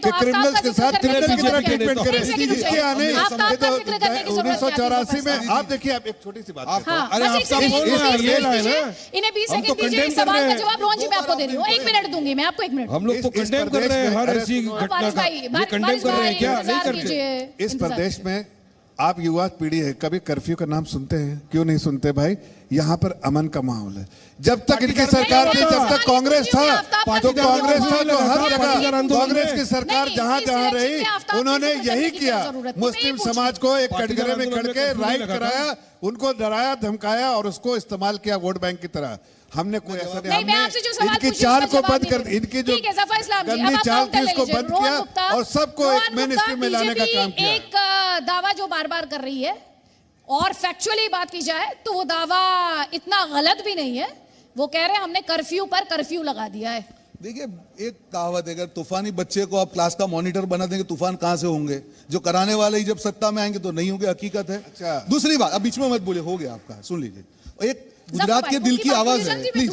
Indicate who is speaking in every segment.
Speaker 1: कि क्रिमिनल्स के साथ क्रिमिनल की तरह ट्रीटमेंट करें। इसके आने 1984 में आप देखिए, आप एक छोटी सी बात,
Speaker 2: अरे आप सब बोल रहे हैं ये लाइन है,
Speaker 3: इन्हें 20
Speaker 2: हम तो
Speaker 3: सेकंड दीजिए,
Speaker 2: condemn कर
Speaker 3: सवाल
Speaker 2: रहे
Speaker 3: का
Speaker 2: हैं।
Speaker 3: जवाब रोहन जी मैं आपको दे रही हूँ, 1 मिनट दूंगी मैं आपको, 1 मिनट।
Speaker 2: हम लोग तो कंडेम कर रहे हैं हर ऐसी घटना का, ये कंडेम कर रहे हैं क्या? नहीं करते।
Speaker 1: इस प्रदेश में आप युवा पीढ़ी है, कभी कर्फ्यू का नाम सुनते हैं? क्यों नहीं सुनते भाई? यहाँ पर अमन का माहौल है। जब तक इनकी सरकार थी, जब तक कांग्रेस था, तो कांग्रेस था जो हर जगह कांग्रेस की सरकार जहां जहां रही उन्होंने यही किया। मुस्लिम समाज को एक कटघरे में करके राइट कराया, उनको डराया धमकाया और उसको इस्तेमाल किया वोट बैंक की तरह। हमने कोई ऐसा नहीं, हमने इनकी चाल को बंद कर, इनकी जो गंदी चाल थी उसको बंद किया और सबको एक मेन स्ट्रीम में लाने का काम किया।
Speaker 3: एक दावा जो बार बार कर रही है और फैक्चुअली बात की जाए तो वो दावा इतना गलत भी नहीं है। वो कह रहे हैं हमने कर्फ्यू पर कर्फ्यू लगा दिया है।
Speaker 4: देखिए, एक कहावत है, अगर तूफानी बच्चे को आप क्लास का मॉनिटर बना देंगे, तूफान कहां से होंगे? जो कराने वाले ही जब सत्ता में आएंगे तो नहीं होंगे, हकीकत है।
Speaker 1: अच्छा।
Speaker 4: दूसरी बात, अब बीच में मत बोलिए, हो गया आपका, सुन लीजिए। एक गुजरात के दिल की आवाज है, प्लीज,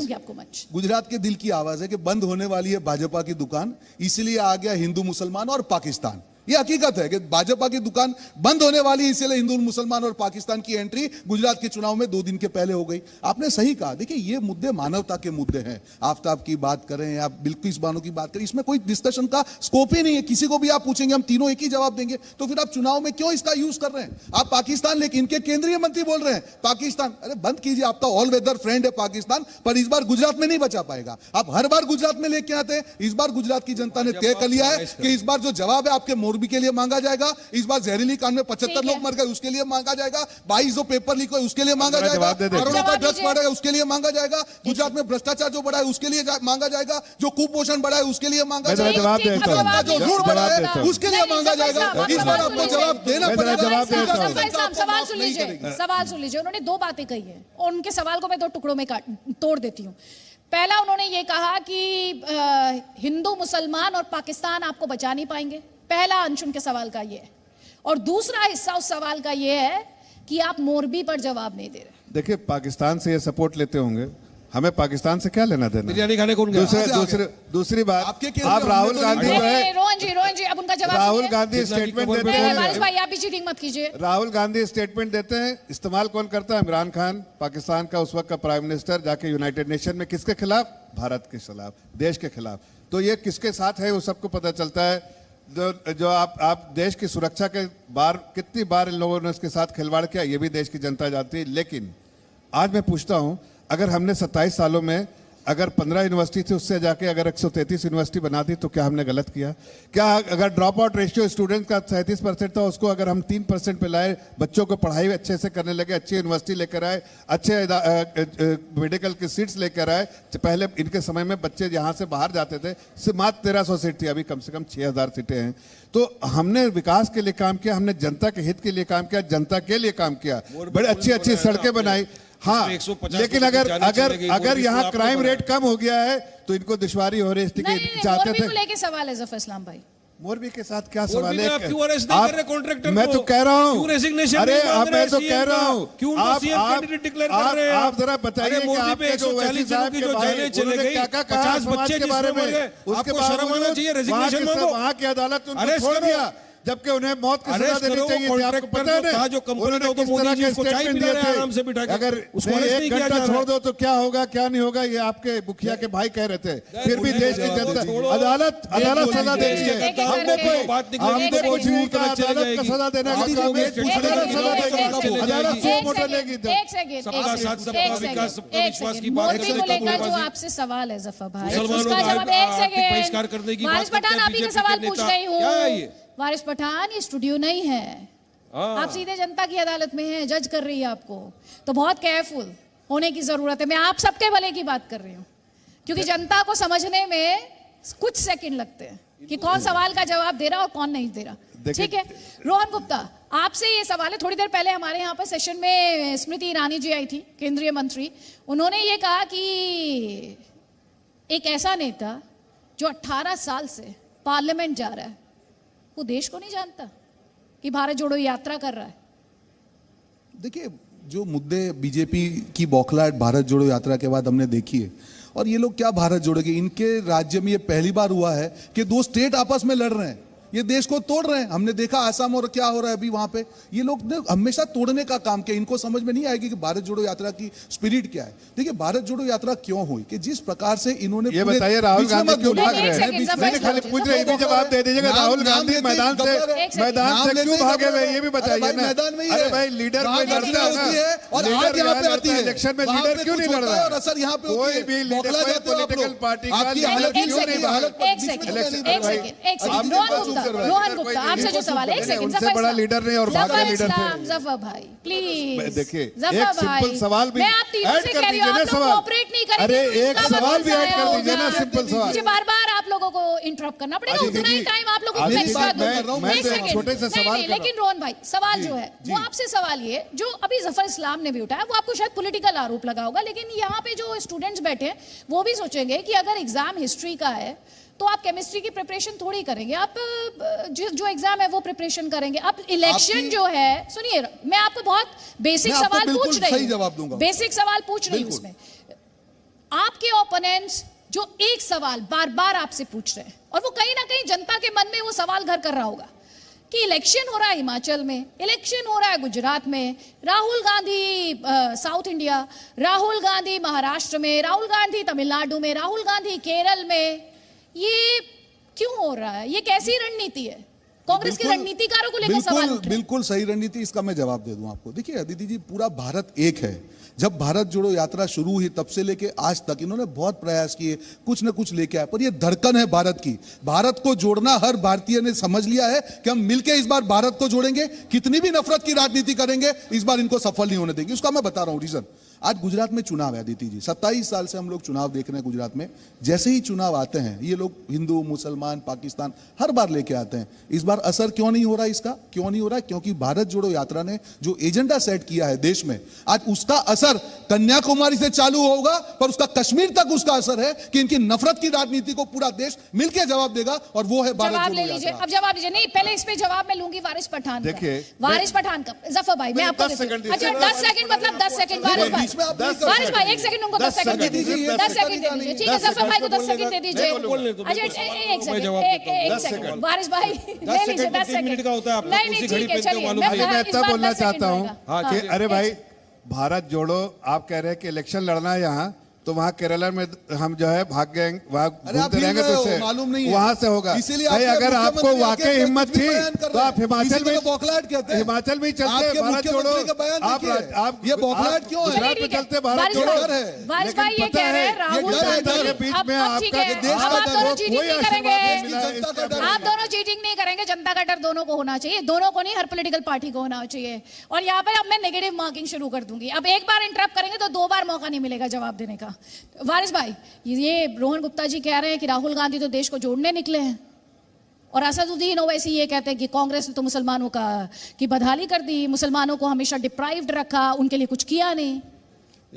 Speaker 4: गुजरात के दिल की आवाज है कि बंद होने वाली है भाजपा की दुकान, इसलिए आ गया हिंदू मुसलमान और पाकिस्तान। ये हकीकत है कि भाजपा की दुकान बंद होने वाली, इसलिए हिंदू मुसलमान और पाकिस्तान की एंट्री गुजरात के चुनाव में 2 दिन के पहले हो गई। आपने सही कहा। देखिए, ये मुद्दे मानवता के मुद्दे हैं। आफ्ताब की बात करें या बिल्किस बानो की बात करें, इसमें कोई डिस्कशन का स्कोप ही नहीं है। किसी को भी आप पूछेंगे हम तीनों एक ही जवाब देंगे, तो फिर आप चुनाव में क्यों इसका यूज कर रहे हैं? आप पाकिस्तान लेके, इनके केंद्रीय मंत्री बोल रहे हैं पाकिस्तान, अरे बंद कीजिए, आपका ऑल वेदर फ्रेंड है पाकिस्तान, पर इस बार गुजरात में नहीं बचा पाएगा। आप हर बार गुजरात में लेके आते हैं, इस बार गुजरात की जनता ने तय कर लिया है कि इस बार जो जवाब है आपके मोरबी के लिए मांगा जाएगा। इस बार जहरीली कांड में 75 लोग मर गए, उसके लिए मांगा जाएगा। 22 जो पेपर लीक हुए उसके लिए मांगा जाएगा। करोड़ों का ड्रग्स बढ़ा है उसके लिए मांगा जाएगा। गुजरात में भ्रष्टाचार जो बढ़ा है उसके लिए मांगा जाएगा। जो कुपोषण बढ़ा है उसके लिए मांगा जाएगा। जो ऋण बढ़ा है उसके लिए मांगा जाएगा। इस बार आपको जवाब देना पड़ेगा।
Speaker 3: सवाल सुन लीजिए, सवाल सुन लीजिए। उन्होंने 2 बातें कही है और उनके सवाल को मैं 2 टुकड़ों में तोड़ देती हूँ। पहला, उन्होंने ये कहा कि हिंदू मुसलमान और पाकिस्तान आपको बचा नहीं पाएंगे। पहला अंश उनके सवाल का ये है। और दूसरा हिस्सा उस सवाल का ये है कि आप मोरबी पर जवाब नहीं दे रहे।
Speaker 1: देखिए, पाकिस्तान से ये सपोर्ट लेते होंगे, हमें पाकिस्तान से क्या लेना देना?
Speaker 2: बिरयानी खाने कौन गया?
Speaker 1: दूसरी बात,
Speaker 4: आपके
Speaker 1: आप राहुल गांधी जो है,
Speaker 3: रोहन जी अब उनका जवाब
Speaker 1: राहुल गांधी स्टेटमेंट देते हैं,
Speaker 3: भाई आप भी चीटिंग मत कीजिए।
Speaker 1: राहुल गांधी स्टेटमेंट देते हैं, इस्तेमाल कौन करता है? इमरान खान, पाकिस्तान का उस वक्त का प्राइम मिनिस्टर, जाके यूनाइटेड नेशन में किसके खिलाफ? भारत के खिलाफ, देश के खिलाफ। तो ये किसके साथ है वो सबको पता चलता है। जो आप देश की सुरक्षा के बार कितनी बार इन लोगों ने उसके साथ खिलवाड़ किया, ये भी देश की जनता जानती है। लेकिन आज मैं पूछता हूं, अगर हमने 27 सालों में अगर 15 यूनिवर्सिटी थी उससे जाके अगर 133 यूनिवर्सिटी बना दी, तो क्या हमने गलत किया? क्या अगर ड्रॉप आउट रेशियो स्टूडेंट का 37% था, उसको अगर हम 3% पे लाए, बच्चों को पढ़ाई अच्छे से करने लगे, अच्छी यूनिवर्सिटी लेकर आए, अच्छे मेडिकल की सीट्स लेकर आए। पहले इनके समय में बच्चे यहाँ से बाहर जाते थे, सिर्फ मात्र 1300 सीट थी, अभी कम से कम 6000 सीटें हैं। तो हमने विकास के लिए काम किया, हमने जनता के हित के लिए काम किया, जनता के लिए काम किया, बड़े अच्छी अच्छी सड़कें बनाई। हाँ, लेकिन अगर यहाँ क्राइम रेट कम हो गया है तो इनको दुश्वारी हो रही है। चाहते थे
Speaker 3: लेके सवाल है जफर इस्लाम भाई,
Speaker 1: मोरबी के साथ क्या सवाल है?
Speaker 2: आप क्यों अरेस्ट नहीं कर रहे कॉन्ट्रैक्टर?
Speaker 1: मैं तो कह रहा हूँ,
Speaker 2: अरे
Speaker 1: मैं तो कह रहा हूँ,
Speaker 2: क्यों कैंडिडेट डिक्लेयर कर रहे हैं?
Speaker 1: आप जरा बताइए कि आपके जो
Speaker 2: 140 जनों की जो जाने चले गई, 50 बच्चे के बारे में, उसके शर्म आना चाहिए, रेजिग्नेशन मांगो।
Speaker 1: वहाँ की अदालत उनको छोड़ दिया, जबकि उन्हें मौत की सजा देनी चाहिए थी। आपको पता है ना,
Speaker 2: जो कंपनी ने तो मोदी जी उसको चाय पिला रहे हैं आराम से बिठा के,
Speaker 1: अगर
Speaker 2: उसको
Speaker 1: एक घंटा छोड़ दो तो क्या होगा क्या नहीं होगा, ये आपके मुखिया के भाई कह रहे थे। फिर भी देश की जनता, अदालत सजा देती है। हमको कोई झूठ का अदालत का सजा देना का काम है, अदालत 100 मोटर लेगी।
Speaker 2: सबका साथ सबका विकास, सबका विश्वास की बात
Speaker 3: मोदी को लेकर जो आपसे सवाल है जफर भाई, उसका जवाब 1 सेकंड।
Speaker 2: बहिष्कार करने की
Speaker 3: वारिस पठान, आप ही का सवाल पूछ रही हूँ। वारिस पठान, ये स्टूडियो नहीं है, आप सीधे जनता की अदालत में हैं, जज कर रही है आपको, तो बहुत केयरफुल होने की जरूरत है। मैं आप सबके भले की बात कर रही हूँ, क्योंकि जनता को समझने में कुछ सेकंड लगते हैं कि कौन सवाल का जवाब दे रहा और कौन नहीं दे रहा। ठीक है, रोहन गुप्ता, आपसे ये सवाल है। थोड़ी देर पहले हमारे यहाँ पर सेशन में स्मृति ईरानी जी आई थी, केंद्रीय मंत्री। उन्होंने ये कहा कि एक ऐसा नेता जो 18 साल से पार्लियामेंट जा रहा है, वो देश को नहीं जानता कि भारत जोड़ो यात्रा कर रहा है।
Speaker 4: देखिए, जो मुद्दे बीजेपी की बौखलाहट भारत जोड़ो यात्रा के बाद हमने देखी है, और ये लोग क्या भारत जोड़ेंगे? इनके राज्य में ये पहली बार हुआ है कि दो स्टेट आपस में लड़ रहे हैं, ये देश को तोड़ रहे हैं। हमने देखा आसाम और क्या हो रहा है अभी वहां पे। ये लोग ने हमेशा तोड़ने का काम किया। इनको समझ में नहीं आएगी कि भारत जोड़ो यात्रा की स्पिरिट क्या है। देखिए भारत जोड़ो यात्रा क्यों हुई कि जिस प्रकार से इन्होंने
Speaker 1: ये बताइए राहुल गांधी क्यों भाग रहे हैं?
Speaker 3: नहीं,
Speaker 1: खाली पूछ रहे हैं, जवाब दे दीजिएगा। राहुल गांधी मैदान से क्यों भागे हुए ये भी बताइए ना।
Speaker 4: मैदान में
Speaker 1: अरे भाई लीडर कोई लड़ता है
Speaker 4: और आज यहाँ पे आती है
Speaker 1: इलेक्शन में, लीडर क्यों नहीं लड़ रहा है?
Speaker 4: और असर यहाँ पे
Speaker 1: कोई भी लीडर पॉलिटिकल पार्टी का
Speaker 3: रोहन गुप्ता आपसे जो सवाल है, एक सेकंड,
Speaker 1: उनसे बड़ा लीडर नहीं और भागा लीडर थे।
Speaker 3: जफर भाई प्लीज
Speaker 1: देखिए
Speaker 3: जफर
Speaker 1: एक सिंपल
Speaker 3: भाई,
Speaker 1: सवाल भी
Speaker 3: मैं आप तीनों
Speaker 1: ऐड
Speaker 3: से
Speaker 1: कर
Speaker 3: कह रही हूँ,
Speaker 1: दीजिए ना
Speaker 3: आप लोग
Speaker 1: सवाल।
Speaker 3: कोऑपरेट नहीं करेंगे
Speaker 1: अरे
Speaker 3: तो
Speaker 1: एक
Speaker 3: इसका
Speaker 1: सवाल भी
Speaker 3: मतलब
Speaker 1: ऐड कर दीजिए ना,
Speaker 3: होगा।
Speaker 1: सिंपल सवाल।
Speaker 3: मुझे बार बार आप लोगों को इंटरप्ट करना पड़ेगा,
Speaker 1: अदिति
Speaker 3: उतना ही
Speaker 1: जी,
Speaker 3: टाइम आप लोगों को
Speaker 1: अदिति
Speaker 3: एक्स्ट्रा
Speaker 1: जी,
Speaker 3: दूंगा।
Speaker 1: मैं
Speaker 3: एक
Speaker 1: तो
Speaker 3: सेकंड,
Speaker 1: छोटे से
Speaker 3: नहीं,
Speaker 1: सवाल
Speaker 3: नहीं,
Speaker 1: कर रहा
Speaker 3: लेकिन रोहन भाई सवाल जो है वो आपसे सवाल ये, जो अभी जफर इस्लाम ने भी उठाया, वो आपको शायद पॉलिटिकल आरोप लगा होगा, लेकिन यहाँ पे जो स्टूडेंट्स बैठे हैं वो भी सोचेंगे कि अगर एग्जाम हिस्ट्री का है तो आप केमिस्ट्री की प्रिपरेशन थोड़ी करेंगे, आप जो एग्जाम है वो प्रिपरेशन करेंगे। अब इलेक्शन जो है, सुनिए मैं आपको बहुत बेसिक सवाल पूछ रही हूँ, बेसिक सवाल पूछ रही हूँ उसमें। आपके ओपोनेंट्स जो एक सवाल बार बार आपसे पूछ रहे हैं और वो कहीं ना कहीं जनता के मन में वो सवाल घर कर रहा होगा कि इलेक्शन हो रहा है हिमाचल में, इलेक्शन हो रहा है गुजरात में, राहुल गांधी साउथ इंडिया, राहुल गांधी महाराष्ट्र में, राहुल गांधी तमिलनाडु में, राहुल गांधी केरल में, ये क्यों हो रहा है? ये कैसी रणनीति है? कांग्रेस के रणनीतिकारों को लेकर सवाल उठ रहे हैं।
Speaker 4: बिल्कुल सही रणनीति, इसका मैं जवाब दे दूं आपको। देखिए अदिति जी, पूरा भारत एक है। जब भारत जोड़ो यात्रा शुरू हुई तब से लेके आज तक इन्होंने बहुत प्रयास किए, कुछ न कुछ लेके आए, पर ये धड़कन है भारत की। भारत को जोड़ना हर भारतीय ने समझ लिया है कि हम मिलके इस बार भारत को जोड़ेंगे। कितनी भी नफरत की राजनीति करेंगे, इस बार इनको सफल नहीं होने देंगे। उसका मैं बता रहा हूं रीजन। आज गुजरात में चुनाव है अदिति जी, 27 साल से हम लोग चुनाव देख रहे हैं गुजरात में। जैसे ही चुनाव आते हैं ये लोग हिंदू मुसलमान पाकिस्तान हर बार लेके आते हैं। इस बार असर क्यों नहीं हो रहा? इसका क्यों नहीं हो रहा? क्योंकि भारत जोड़ो यात्रा ने जो एजेंडा सेट किया है देश में, आज उसका असर कन्याकुमारी से चालू होगा, पर उसका कश्मीर तक उसका असर है कि इनकी नफरत की राजनीति को पूरा देश मिलकर जवाब देगा, और वो है भारत जोड़ो यात्रा।
Speaker 3: अब जवाब लीजिए। नहीं, पहले इस पे जवाब मैं लूंगी वारिस पठान।
Speaker 1: देखिए
Speaker 3: वारिस पठान का जफर भाई मैं आपको
Speaker 1: 10 सेकंड
Speaker 3: अच्छा 10 सेकंड मतलब 10 सेकंड वारिस भाई 1 सेकंड उनको 10 सेकंड दे दीजिए, 10 सेकंड दे दीजिए। ठीक है जफर भाई को 10 सेकंड दे दीजिए। अच्छा 1 सेकंड वारिस भाई ले लीजिए 10 सेकंड का होता है। नहीं ठीक है, चलिए
Speaker 1: मैं तब बोलना चाहता हूँ कि अरे भाई भारत जोड़ो आप कह रहे हैं कि इलेक्शन लड़ना है यहाँ, तो वहाँ केरला में हम जो है भाग गए, वहाँ घूमते रहेंगे तो उससे
Speaker 4: मालूम नहीं है,
Speaker 1: वहाँ से होगा। भाई अगर आपको वाकई हिम्मत थी तो आप हिमाचल में
Speaker 4: बौखलाहट कहते हैं,
Speaker 1: हिमाचल में चलते भारत जोड़ो। आप
Speaker 4: ये बौखलाहट क्यों है?
Speaker 1: गुजरात में चलते भारत जोड़ो है।
Speaker 3: वारिस भाई ये कह रहे हैं राहुल गांधी
Speaker 1: के बीच में आपका
Speaker 3: आप दोनों चीटिंग नहीं करेंगे, आप दोनों चीटिंग नहीं करेंगे। जनता का डर दोनों को होना चाहिए, दोनों को नहीं, हर पॉलिटिकल पार्टी को होना चाहिए। और यहाँ पे अब मैं नेगेटिव मार्किंग शुरू कर दूंगी। अब एक बार इंटरप्ट करेंगे तो 2 बार मौका नहीं मिलेगा जवाब देने का। वारिस भाई ये रोहन गुप्ता जी कह रहे हैं कि राहुल गांधी तो देश को जोड़ने निकले हैं, और असदुद्दीन ओवैसी ये कहते हैं कि कांग्रेस ने तो मुसलमानों की बदहाली कर दी, मुसलमानों को हमेशा डिप्राइव्ड रखा, उनके लिए कुछ किया नहीं।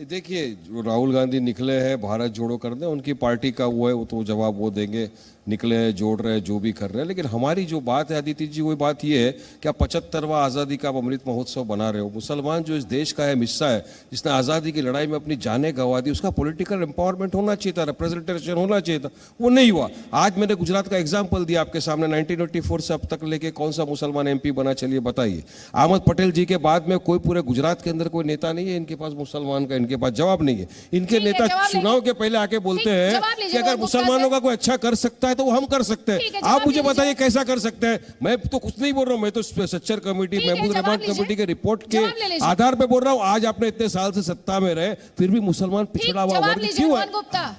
Speaker 2: देखिए जो राहुल गांधी निकले हैं भारत जोड़ो करने, उनकी पार्टी का वो है, वो तो जवाब वो देंगे। निकले हैं, जोड़ रहे हैं, जो भी कर रहे हैं, लेकिन हमारी जो बात है अदिति जी, वही बात ये है कि आप 75वां आज़ादी का आप अमृत महोत्सव बना रहे हो। मुसलमान जो इस देश का है हिस्सा है, जिसने आज़ादी की लड़ाई में अपनी जानें गंवा दी, उसका पॉलिटिकल एम्पावरमेंट होना चाहिए था, रिप्रेजेंटेशन होना चाहिए था, वो नहीं हुआ। आज मैंने गुजरात का एग्जाम्पल दिया आपके सामने, 1984 से अब तक लेके कौन सा मुसलमान MP बना, चलिए बताइए। अहमद पटेल जी के बाद में कोई पूरे गुजरात के अंदर कोई नेता नहीं है इनके पास मुसलमान का, इनके पास जवाब नहीं है। इनके नेता चुनाव के पहले आके बोलते हैं कि अगर मुसलमानों का कोई अच्छा कर सकता है तो वो हम कर सकते हैं। आप मुझे बताइए कैसा कर सकते हैं? मैं तो कुछ नहीं बोल रहा हूं, मैं तो सच्चर कमेटी, महमूद रहमान कमेटी के रिपोर्ट के आधार पे बोल रहा हूं। आज आपने इतने साल से सत्ता में रहे, फिर भी मुसलमान पिछड़ा हुआ वर्ग क्यों है?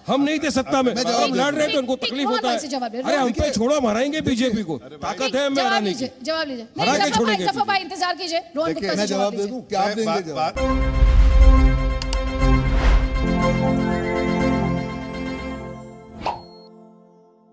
Speaker 2: हम नहीं थे सत्ता में, लड़ रहे तो उनको तकलीफ होता है। अरे हम पे छोड़ो, हम हराएंगे बीजेपी को, ताकत है हमें हराने की,
Speaker 3: जवाब लीजिए।
Speaker 2: हरा के छोड़ेंगे।
Speaker 3: जफर भाई इंतजार कीजिए, रोहन गुप्ता
Speaker 4: मैं जवाब दे दूं, क्या आप देंगे जवाब?